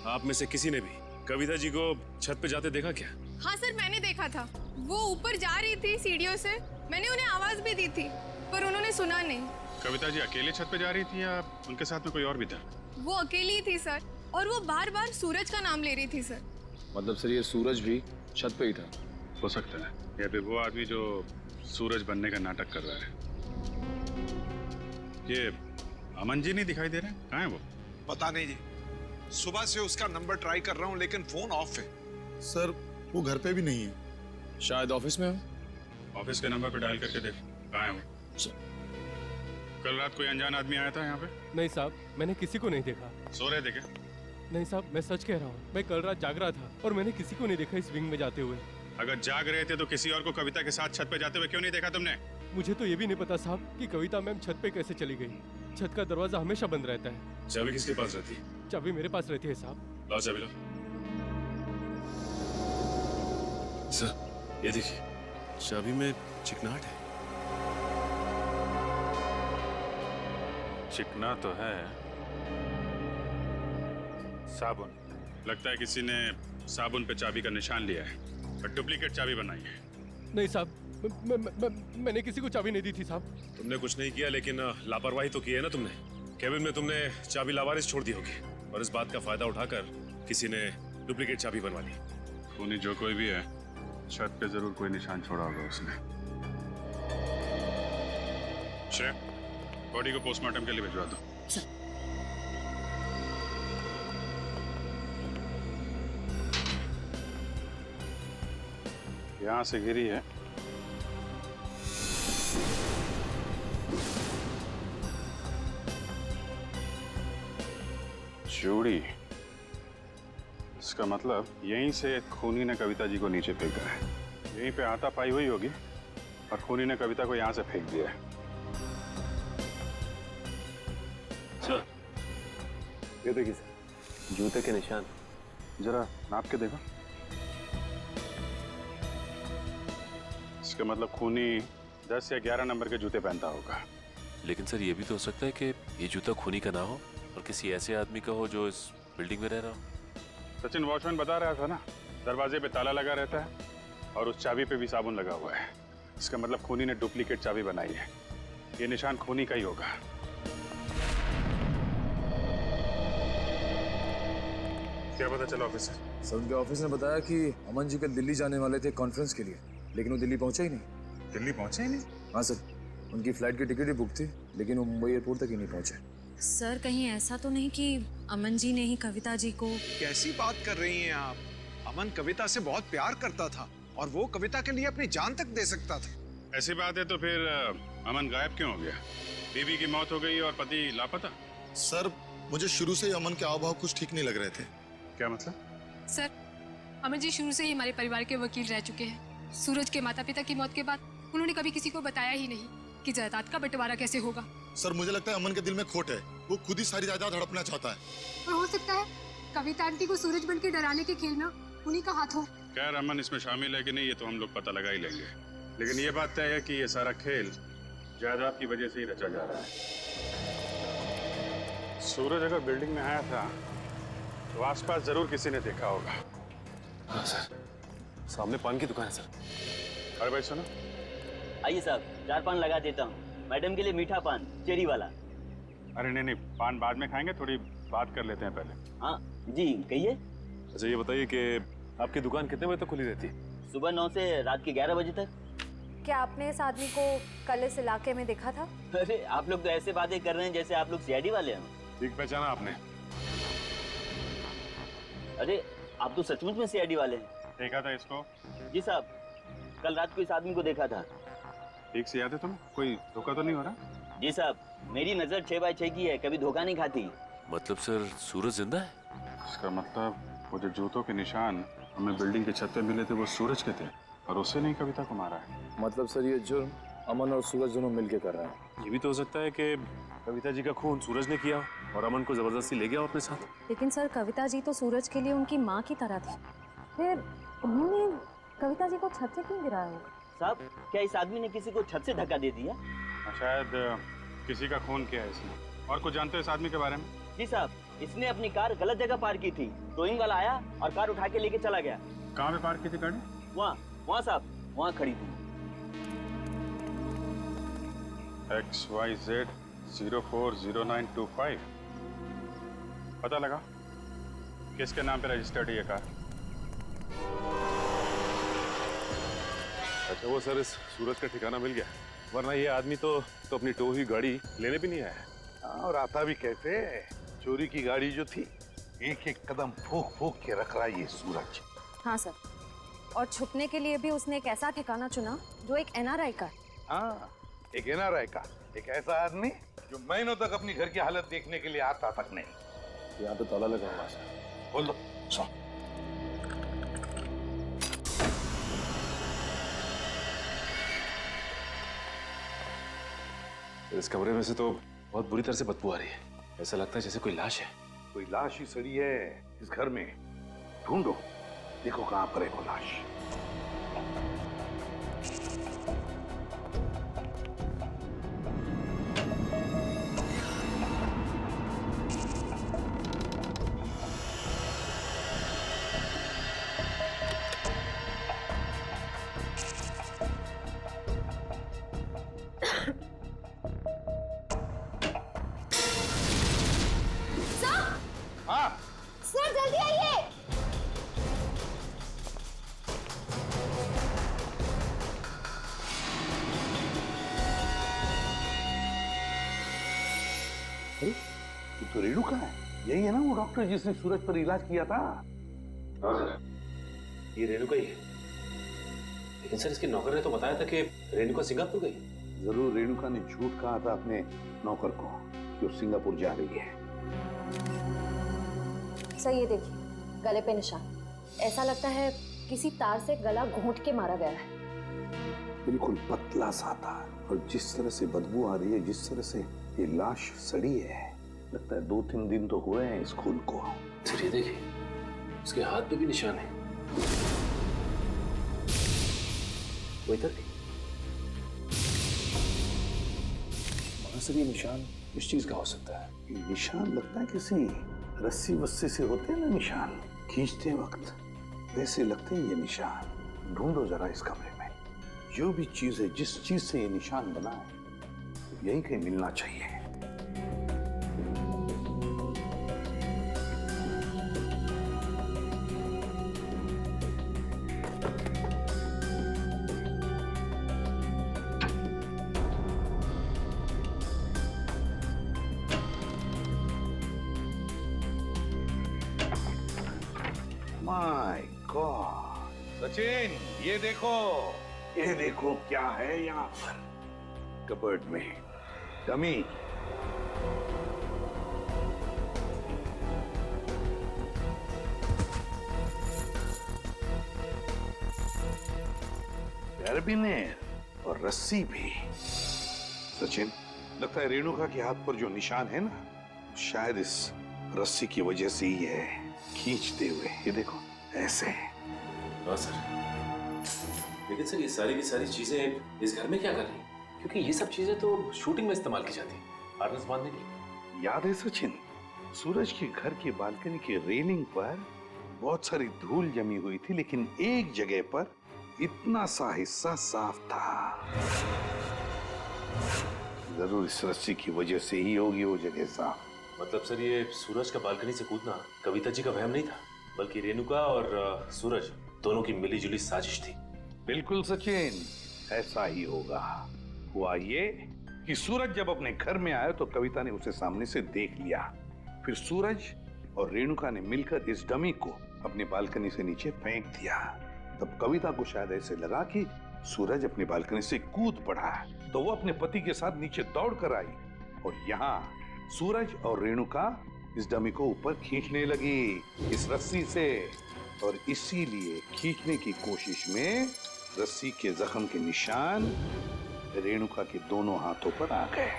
आप में से किसी ने भी कविता जी को छत पे जाते देखा क्या?
हाँ सर, मैंने देखा था। वो ऊपर जा रही थी सीढ़ियों से। मैंने उन्हें आवाज भी दी थी, पर उन्होंने सुना नहीं।
कविता जी अकेले छत पे जा रही थी या उनके साथ में कोई और भी था?
वो अकेली थी सर, और वो बार बार सूरज का नाम ले रही थी सर।
मतलब सर, ये सूरज भी छत पे ही था?
हो सकता है, या फिर वो आदमी जो सूरज बनने का नाटक कर रहा है। ये अमन जी नहीं दिखाई दे रहे? कहाँ है वो?
पता नहीं जी, सुबह से उसका नंबर ट्राई कर रहा हूँ लेकिन फोन ऑफ है।
सर, वो घर पे भी नहीं है।
शायद ऑफिस में हो।
ऑफिस के नंबर पे डायल करके देख, कहाँ है वो? कल रात कोई अनजान आदमी आया था यहाँ पे?
नहीं साहब, मैंने किसी को नहीं देखा।
सो रहे थे क्या?
नहीं साहब, मैं सच कह रहा हूँ। मैं कल रात जाग रहा था और मैंने किसी को नहीं देखा इस विंग में जाते हुए।
अगर जाग रहे थे तो किसी और को कविता के साथ छत पे जाते हुए क्यों नहीं देखा तुमने?
मुझे तो ये भी नहीं पता साहब कि कविता मैम छत पे कैसे चली गई। छत का दरवाजा हमेशा बंद रहता है।
चाबी किसके पास रहती है?
चाबी मेरे पास रहती है साहब।
लाओ चाबी लो। सर ये देखिए, चाबी में चिकनाहट है।
चिकना तो है। साबुन, लगता है किसी ने साबुन पे चाबी का निशान लिया है और डुप्लीकेट चाबी बनाई है।
नहीं साहब, मैंने किसी को चाबी नहीं दी थी साहब।
तुमने कुछ नहीं किया, लेकिन लापरवाही तो की है ना तुमने। केबिन में तुमने चाबी लावारिस छोड़ दी होगी और इस बात का फायदा उठाकर किसी ने डुप्लीकेट चाबी बनवा ली।
खूनी जो कोई भी है, छत पे जरूर कोई निशान छोड़ा होगा उसने। श्रेय, बॉडी को पोस्टमार्टम के लिए भिजवा दो। यहां से गिरी है। चूड़ी, इसका मतलब यहीं से खूनी ने कविता जी को नीचे फेंका है। यहीं पे हाथापाई हुई होगी और खूनी ने कविता को यहां से फेंक दिया है।
सर,
ये देखिए सर,
जूते के निशान।
जरा नाप के देखो। इसका मतलब खूनी 10 या 11 नंबर के जूते पहनता होगा।
लेकिन सर, ये भी तो हो सकता है कि ये जूता खूनी का ना हो और किसी ऐसे आदमी का हो जो इस बिल्डिंग में रह रहा हो।
सचिन वॉचमैन बता रहा था ना, दरवाजे पे ताला लगा रहता है और उस चाबी पे भी साबुन लगा हुआ है। इसका मतलब खूनी ने डुप्लीकेट चाबी बनाई है। ये निशान खूनी का ही होगा।
क्या पता चला ऑफिसर?
सर, उनके ऑफिस ने बताया कि अमन जी कल दिल्ली जाने वाले थे कॉन्फ्रेंस के लिए, लेकिन वो दिल्ली पहुंचे ही नहीं।
दिल्ली पहुंचे ही नहीं?
हाँ सर, उनकी फ्लाइट की टिकट ही बुक थी, लेकिन वो मुंबई एयरपोर्ट तक ही नहीं पहुंचे।
सर, कहीं ऐसा तो नहीं कि अमन जी ने ही कविता जी को?
कैसी बात कर रही हैं आप? अमन कविता से बहुत प्यार करता था और वो कविता के लिए अपनी जान तक दे सकता था।
ऐसी बात है तो फिर अमन गायब क्यों हो गया? बीवी की मौत हो गई और पति लापता?
सर, मुझे शुरू से ही अमन के हाव-भाव कुछ ठीक नहीं लग रहे थे।
क्या मतलब?
सर, अमन जी शुरू से ही हमारे परिवार के वकील रह चुके हैं। सूरज के माता पिता की मौत के बाद उन्होंने कभी किसी को बताया ही नहीं कि जायदाद का बंटवारा कैसे होगा।
सर, मुझे लगता है अमन के दिल में खोट है। वो खुद ही सारी जायदाद हड़पना चाहता है।
और हो सकता है कविता आंटी को सूरज बन के डराने के खेल में उन्हीं का हाथ हो।
खैर, अमन इसमें शामिल है कि नहीं ये तो हम लोग पता लगा ही लेंगे, लेकिन ये बात तय है कि ये सारा खेल जायदाद की वजह से ही रचा जा रहा है। सूरज अगर बिल्डिंग में आया था तो आसपास जरूर किसी ने देखा होगा।
हाँ सर, सामने पान की दुकान है सर।
अरे भाई सुनो।
आइए साहब, 4 पान लगा देता हूँ। मैडम के लिए मीठा पान, चेरी वाला।
अरे नहीं, पान बाद में खाएंगे, थोड़ी बात कर लेते हैं पहले।
हाँ जी, कहिए।
अच्छा, ये बताइए कि आपकी दुकान कितने बजे तक खुली रहती है?
सुबह 9 से रात के 11 बजे तक।
क्या आपने इस आदमी को कल इस इलाके में देखा था?
अरे आप लोग तो ऐसे बातें कर रहे हैं जैसे आप लोग सीआईडी वाले हैं।
ठीक पहचाना आपने?
अरे आप तो सचमुच में सीआईडी वाले हैं।
देखा था इसको?
जी साहब, कल रात को इस आदमी को देखा था।
ठीक से याद है तुम्हें? कोई धोखा तो नहीं हो रहा?
जी साहब, मेरी नजर 6x6 की है, कभी धोखा नहीं खाती।
मतलब सर, सूरज जिंदा है?
इसका मतलब वो जो जूतों के निशान हमें बिल्डिंग की छत पे मिले थे वो सूरज के थे और उससे नहीं कविता को मारा है।
मतलब सर, ये जुर्म अमन और सूरज दोनों मिलके कर रहे हैं।
ये भी तो हो सकता है कि कविता जी का खून सूरज ने किया और अमन को जबरदस्ती ले गया अपने साथ।
लेकिन सर, कविता जी तो सूरज के लिए उनकी माँ की तरह थी। फिर उन्होंने कविता जी को छत से क्यों गिराया होगा?
साहब, क्या इस आदमी ने किसी को छत से धक्का दे दिया?
शायद किसी का खून किया है इसने। और कुछ जानते हो इस आदमी के बारे में?
जी साहब, इसने अपनी कार गलत जगह पार्क की थी। टोइंग वाला आया और कार उठा के लेके चला गया।
कहाँ पे पार्क की थी गाड़ी?
वहाँ साहब, वहाँ खड़ी थी।
XYZ 040925। पता लगा किसके नाम पे रजिस्टर्ड है ये कार?
अच्छा, वो सर, इस सूरज का ठिकाना मिल गया, वरना ये आदमी तो अपनी टो हुई गाड़ी लेने भी नहीं आया।
और आता भी कैसे? चोरी की गाड़ी जो थी, एक एक कदम फूक फूक के रख रहा है ये सूरज।
हाँ सर, और छुपने के लिए भी उसने एक ऐसा ठिकाना चुना जो एक एनआरआई का।
हाँ, एक एनआरआई का, एक ऐसा आदमी जो महीनों तक अपनी घर की हालत देखने के लिए आता तक नहीं।
यहाँ पे ताला लगा हुआ है।
बोल दो। सो।
इस कमरे में से तो बहुत बुरी तरह से बदबू आ रही है। ऐसा लगता है जैसे कोई लाश है।
कोई लाश ही सड़ी है इस घर में। ढूंढो, देखो कहां पर है वो लाश।
सर जल्दी आइए।
ये तो रेणु का है। यही है ना वो डॉक्टर जिसने सूरज पर इलाज किया था?
हाँ सर, ये रेणु का ही है। लेकिन सर इसके नौकर ने तो बताया था कि रेणुका सिंगापुर गई।
जरूर रेणुका ने झूठ कहा था अपने नौकर को कि वो सिंगापुर जा रही है।
सर ये देखिए, गले पे निशान। ऐसा लगता है किसी तार से गला घोंट के मारा गया है।
बिल्कुल पतला सा था, और जिस तरह से बदबू आ रही है, जिस तरह से ये लाश सड़ी है, लगता है 2-3 दिन तो हुए हैं इस खून को।
सर ये देखिए, उसके हाथ पे भी निशान है। वो इधर भी। मगर सर ये निशान इस चीज का हो सकता है।
ये निशान लगता है किसी रस्सी वस्सी से होते हैं ना निशान, खींचते वक्त वैसे लगते हैं ये निशान। ढूंढो जरा इस कमरे में, जो भी चीज है, जिस चीज से ये निशान बना है, यही कहीं मिलना चाहिए। माय गॉड, सचिन ये देखो क्या है यहाँ पर कबर्ड में। डमी। कैरबिनेर और रस्सी भी। सचिन, लगता है रेणुका के हाथ पर जो निशान है ना, शायद इस रस्सी की वजह से ही है, खींचते हुए। ये देखो ऐसे।
हाँ सर, लेकिन सर ये सारी की सारी चीजें इस घर में क्या कर रही हैं? क्योंकि ये सब चीजें तो शूटिंग में इस्तेमाल की जाती हैं, हार्नेस बांधने के लिए।
याद है सचिन, सूरज के घर की बालकनी की रेलिंग पर बहुत सारी धूल जमी हुई थी, लेकिन एक जगह पर इतना सा हिस्सा साफ था। जरूर इस रस्सी की वजह से ही होगी वो जगह साफ।
मतलब सर ये सूरज का बालकनी से कूदना कविता जी का वहम नहीं था, बल्कि रेणुका और सूरज दोनों की मिलीजुली साजिश थी।
बिल्कुल सचिन, ऐसा ही होगा। हुआ ये कि सूरज जब अपने घर में आया तो कविता ने उसे सामने से देख लिया। फिर सूरज और रेणुका ने मिलकर इस डमी को अपने बालकनी से नीचे फेंक दिया। तब कविता को शायद ऐसे लगा कि सूरज अपनी बालकनी से कूद पड़ा, तो वो अपने पति के साथ नीचे दौड़ कर आई और यहाँ सूरज और रेणुका इस डमी को ऊपर खींचने लगी इस रस्सी से, और इसीलिए खींचने की कोशिश में रस्सी के जख्म के निशान रेणुका के दोनों हाथों पर आ गए।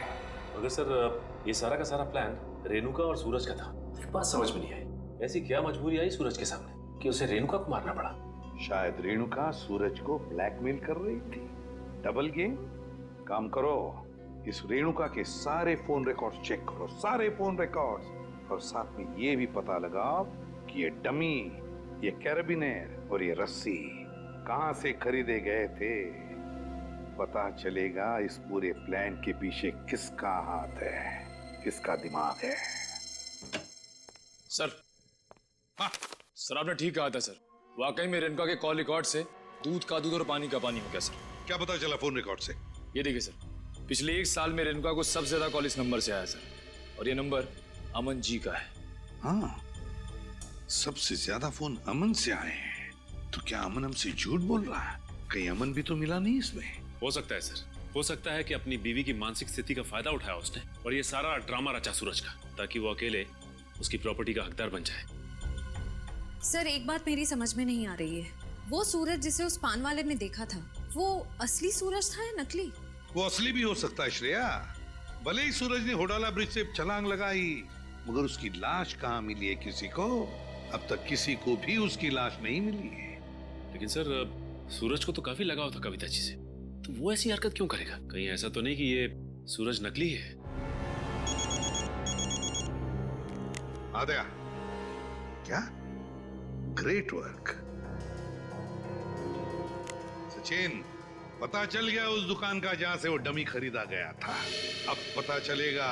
मगर सर ये सारा का सारा प्लान रेणुका और सूरज का था। एक बात समझ में नहीं आई, ऐसी क्या मजबूरी आई सूरज के सामने कि उसे रेणुका को मारना पड़ा?
शायद रेणुका सूरज को ब्लैकमेल कर रही थी। Double game. काम करो, इस रेणुका के सारे फोन रिकॉर्ड्स चेक करो, सारे फोन रिकॉर्ड्स, और साथ में ये भी पता लगाओ कि ये डमी, ये कैरबिनेर और ये रस्सी कहां से खरीदे गए थे। पता चलेगा इस पूरे प्लान के पीछे किसका हाथ है, किसका दिमाग है।
सर, हाँ सर, आपने ठीक कहा था सर। वाकई में रेणुका के कॉल रिकॉर्ड से दूध का दूध और पानी का पानी हो गया सर।
क्या पता चला फोन रिकॉर्ड से?
ये देखिए सर, पिछले 1 साल में रेणुका को सबसे ज्यादा कॉल इस नंबर से आया सर, और ये नंबर अमन जी का है।
हाँ, सबसे ज्यादा फोन अमन से आए हैं। तो क्या अमन हमसे झूठ बोल रहा है? कहीं अमन भी तो मिला नहीं इसमें?
हो सकता है सर, हो सकता है कि अपनी बीवी की मानसिक स्थिति का फायदा उठाया उसने और ये सारा ड्रामा रचा सूरज का, ताकि वो अकेले उसकी प्रॉपर्टी का हकदार बन जाए।
सर एक बात मेरी समझ में नहीं आ रही है, वो सूरज जिसे उस पान वाले ने देखा था, वो असली सूरज था या नकली?
वो असली भी हो सकता है श्रेया, भले ही सूरज ने होडाला ब्रिज से छलांग लगाई, मगर उसकी लाश कहाँ मिली है किसी को? अब तक किसी को भी उसकी लाश नहीं मिली है।
लेकिन सर सूरज को तो काफी लगाव था कविता जी से, तो वो ऐसी हरकत क्यों करेगा? कहीं ऐसा तो नहीं कि ये सूरज नकली है?
आद्या, क्या ग्रेट वर्क सचिन। पता चल गया उस दुकान का जहां से वो डमी खरीदा गया था। अब पता चलेगा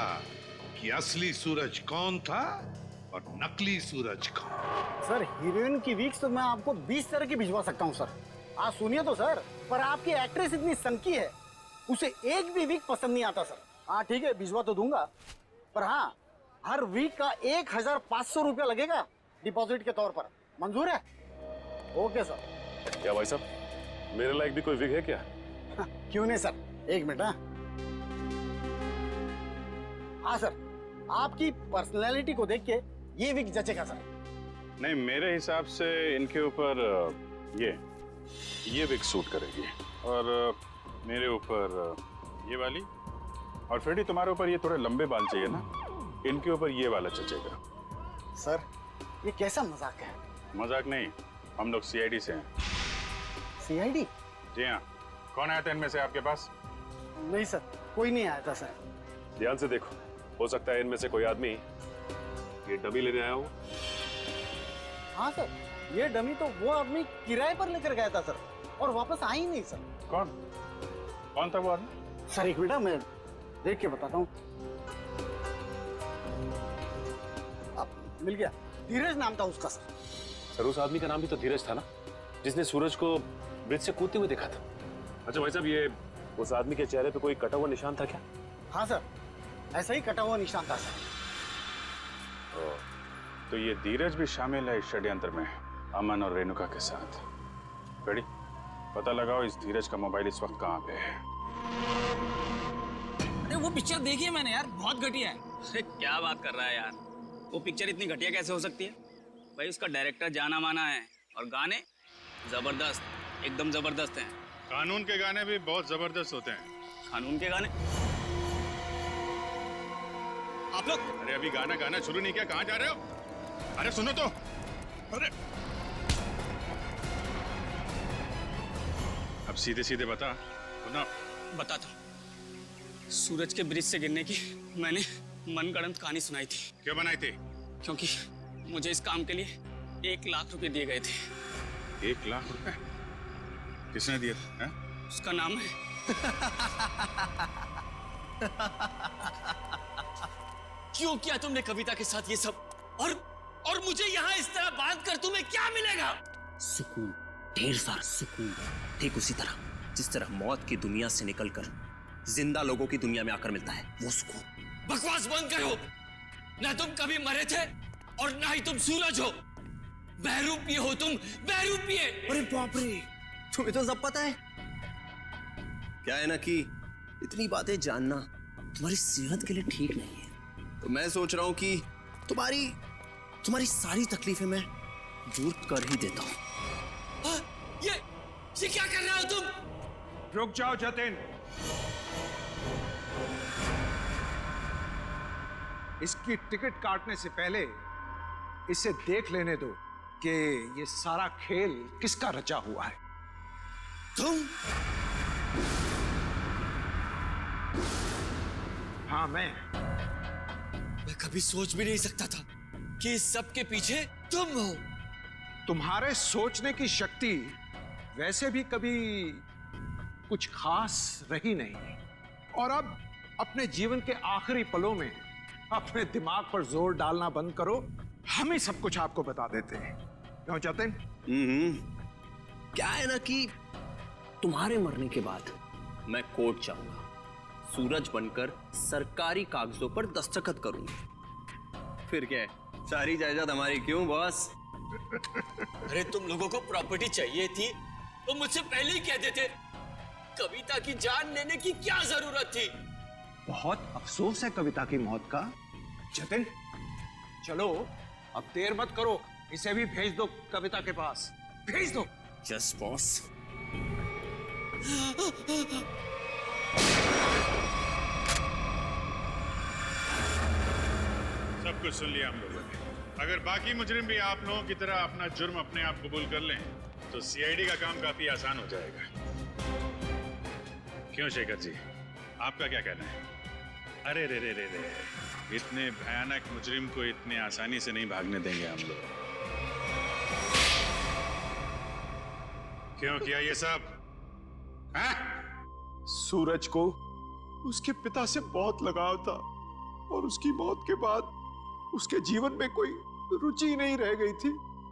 कि असली सूरज कौन था और नकली सूरज कौन।
सर हीरोइन की वीक्स तो मैं आपको 20 तरह की भिजवा सकता हूँ सर। आप सुनिए तो सर, पर आपकी एक्ट्रेस इतनी सनकी है, उसे एक भी वीक पसंद नहीं आता सर। हाँ ठीक है, भिजवा तो दूंगा, पर हाँ हर वीक का 1500 रुपया लगेगा डिपॉजिट के तौर पर। मंजूर है? Okay sir.
क्या भाई साहब, मेरे लायक भी कोई विग है क्या?
हाँ, क्यों नहीं सर, एक मिनट। हाँ सर, आपकी पर्सनैलिटी को देख के ये विग जचेगा सर।
नहीं, मेरे हिसाब से इनके ऊपर ये विग सूट करेगी, और मेरे ऊपर ये वाली, और फ्रेडी तुम्हारे ऊपर ये थोड़े लंबे बाल चाहिए ना, इनके ऊपर ये वाला जचेगा।
सर ये कैसा मजाक है?
मजाक नहीं, हम लोग सीआईडी से हैं।
सीआईडी?
जी हाँ। कौन आया था इनमें से आपके पास?
नहीं सर, कोई नहीं आया था सर।
ध्यान से देखो, हो सकता है इनमें से कोई आदमी ये डमी लेने आया हो।
हाँ सर, ये डमी तो वो आदमी किराए पर लेकर गया था सर, और वापस आ ही नहीं सर।
कौन था वो आदमी?
सर एक मिनट, मैं देख के बताता हूँ। मिल गया, धीरज नाम था उसका सर।
सर उस आदमी का नाम भी तो धीरज था ना, जिसने सूरज को ब्रिज से कूदते हुए देखा था। अच्छा भाई साहब, ये उस आदमी के चेहरे पे कोई कटा हुआ निशान था क्या?
हाँ सर, ऐसा ही कटा हुआ निशान था सर।
तो ये धीरज भी शामिल है इस षड्यंत्र में, अमन और रेणुका के साथ। रेडी, पता लगाओ इस धीरज का मोबाइल इस वक्त कहाँ पे है।
अरे वो पिक्चर देखी है मैंने यार, बहुत घटिया है। अरे क्या बात कर रहा है यार, वो पिक्चर इतनी घटिया कैसे हो सकती है भाई? उसका डायरेक्टर जाना माना है, और गाने जबरदस्त, एकदम जबरदस्त हैं।
कानून के गाने भी बहुत जबरदस्त होते हैं।
कानून के गाने? आप लोग,
अरे अभी गाना शुरू नहीं किया, कहाँ जा रहे हो? अरे सुनो तो। अरे अब सीधे सीधे बता ना।
बताता हूँ। सूरज के ब्रिज से गिरने की मैंने मनगढ़ंत कहानी सुनाई थी।
क्यों बनाई थी?
क्योंकि मुझे इस काम के लिए 1 लाख रुपए दिए गए थे।
1 लाख रुपए? किसने दिए थे?
उसका नाम है क्यों किया तुमने कविता के साथ ये सब? और मुझे यहाँ इस तरह बांध कर तुम्हें क्या मिलेगा?
सुकून, ढेर सारा सुकून। ठीक उसी तरह जिस तरह मौत की दुनिया से निकलकर जिंदा लोगों की दुनिया में आकर मिलता है, वो सुकून।
बकवास बंद करो। ना तुम कभी मरे थे और ना ही तुम सूरज हो। बहरूपिये हो तुम, बहरूपिये।
अरे बाप रे, तुम्हें तो सब पता है। क्या है ना कि इतनी बातें जानना तुम्हारी सेहत के लिए ठीक नहीं है, तो मैं सोच रहा हूं कि तुम्हारी सारी तकलीफें मैं दूर कर ही देता हूं।
ये क्या कर रहे हो तुम?
रुक जाओ जतिन, इसकी टिकट काटने से पहले इसे देख लेने दो कि ये सारा खेल किसका रचा हुआ है।
तुम?
हाँ मैं
कभी सोच भी नहीं सकता था कि इस सब के पीछे तुम हो।
तुम्हारे सोचने की शक्ति वैसे भी कभी कुछ खास रही नहीं, और अब अपने जीवन के आखिरी पलों में अपने दिमाग पर जोर डालना बंद करो। हम ही सब कुछ आपको बता देते हैं। क्यों जतिन?
क्या है ना कि तुम्हारे मरने के बाद मैं कोर्ट जाऊंगा, सूरज बनकर सरकारी कागजों पर दस्तखत करूंगा। फिर क्या है, सारी जायदाद हमारी। क्यों बॉस?
अरे तुम लोगों को प्रॉपर्टी चाहिए थी तो मुझसे पहले ही कह देते। कविता की जान लेने की क्या जरूरत थी?
बहुत अफसोस है कविता की मौत का। जतिन चलो, अब देर मत करो, इसे भी भेज दो कविता के पास, भेज दो।
Just boss.
कुछ सुन लिया हम लोगों ने। अगर बाकी मुजरिम भी आप लोगों की तरह अपना जुर्म अपने आप कबूल कर लें तो सीआईडी का काम काफी आसान हो जाएगा। क्यों शेखर जी, आपका क्या कहना है? अरे रे रे रे रे, इतने भयानक मुजरिम को इतने आसानी से नहीं भागने देंगे हम लोग। क्यों किया ये सब? हाँ?
सूरज को उसके पिता से बहुत लगाव था और उसकी मौत के बाद उसके जीवन में कोई रुचि नहीं रह गई थी।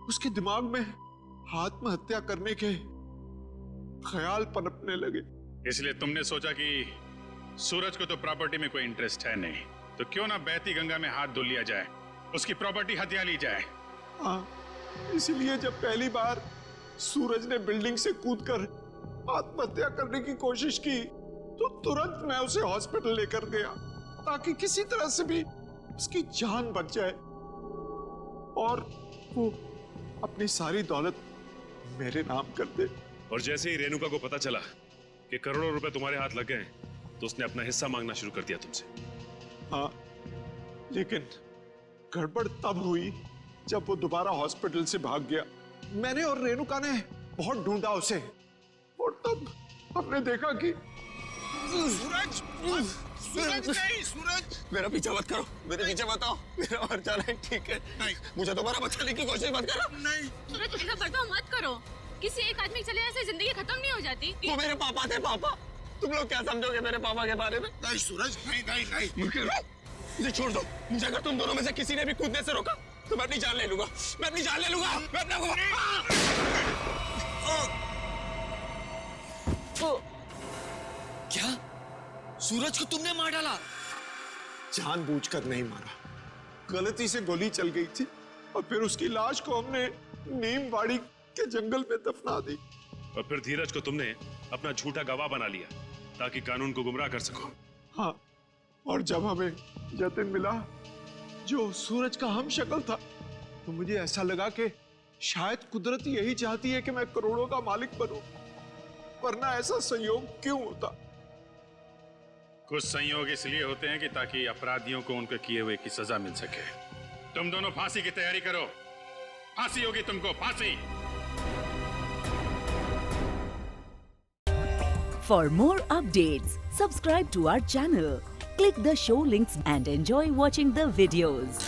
उसके दिमाग में आत्महत्या करने के ख्याल पनपने लगे।
इसलिए तुमने सोचा कि सूरज को तो प्रॉपर्टी में कोई इंटरेस्ट है नहीं, तो क्यों ना बहती गंगा में हाथ धो लिया जाए, उसकी प्रॉपर्टी हथिया ली जाए।
हाँ, इसलिए जब पहली बार सूरज ने बिल्डिंग से कूदकर आत्महत्या करने की कोशिश की तो तुरंत मैं उसे हॉस्पिटल लेकर गया ताकि किसी तरह से भी उसकी जान बच जाए और वो अपनी सारी दौलत मेरे नाम कर दे।
और जैसे ही रेणुका को पता चला कि करोड़ों रुपए तुम्हारे हाथ लग गए तो उसने अपना हिस्सा मांगना शुरू कर दिया तुमसे।
हाँ, लेकिन गड़बड़ तब हुई जब वो दोबारा हॉस्पिटल से भाग गया। मैंने और रेणुका ने बहुत ढूंढा उसे और तब हमने देखा कि
सूरज, सूरज नहीं, सूरज मेरा पीछा मत करो, मेरे पीछे मत आओ, मेरा मर जाना है, ठीक है? नहीं, मुझे दोबारा बचाने की कोशिश मत करो। नहीं
सूरज, ऐसा बर्ताव मत करो। किसी एक आदमी के चले जाने से जिंदगी खत्म नहीं हो जाती।
वो मेरे पापा थे। पापा, तुम लोग क्या समझोगे मेरे पापा के बारे में? नहीं सूरज, नहीं नहीं नहीं, मुझे छोड़ दो। मुझे अगर तुम दोनों में से किसी ने भी कूदने से रोका तो मैं अपनी जान ले लूंगा, मैं अपनी जान ले लूंगा, मैं अपना
क्या सूरज को तुमने मार डाला?
जानबूझकर नहीं मारा, गलती से गोली चल गई थी और फिर उसकी लाश को हमने नीमवाड़ी के जंगल में दफना दी।
और फिर धीरज को तुमने अपना झूठा गवाह बना लिया ताकि कानून को गुमराह कर सको।
हाँ, और जब हमें जतिन मिला जो सूरज का हम शक्ल था तो मुझे ऐसा लगा कि शायद कुदरत यही चाहती है कि मैं करोड़ों का मालिक बनूं, वरना ऐसा संयोग क्यों होता?
कुछ संयोग इसलिए होते हैं कि ताकि अपराधियों को उनके किए हुए की सजा मिल सके। तुम दोनों फांसी की तैयारी करो, फांसी होगी तुमको, फांसी।
For more updates, subscribe to our channel, click the show links and enjoy watching the videos.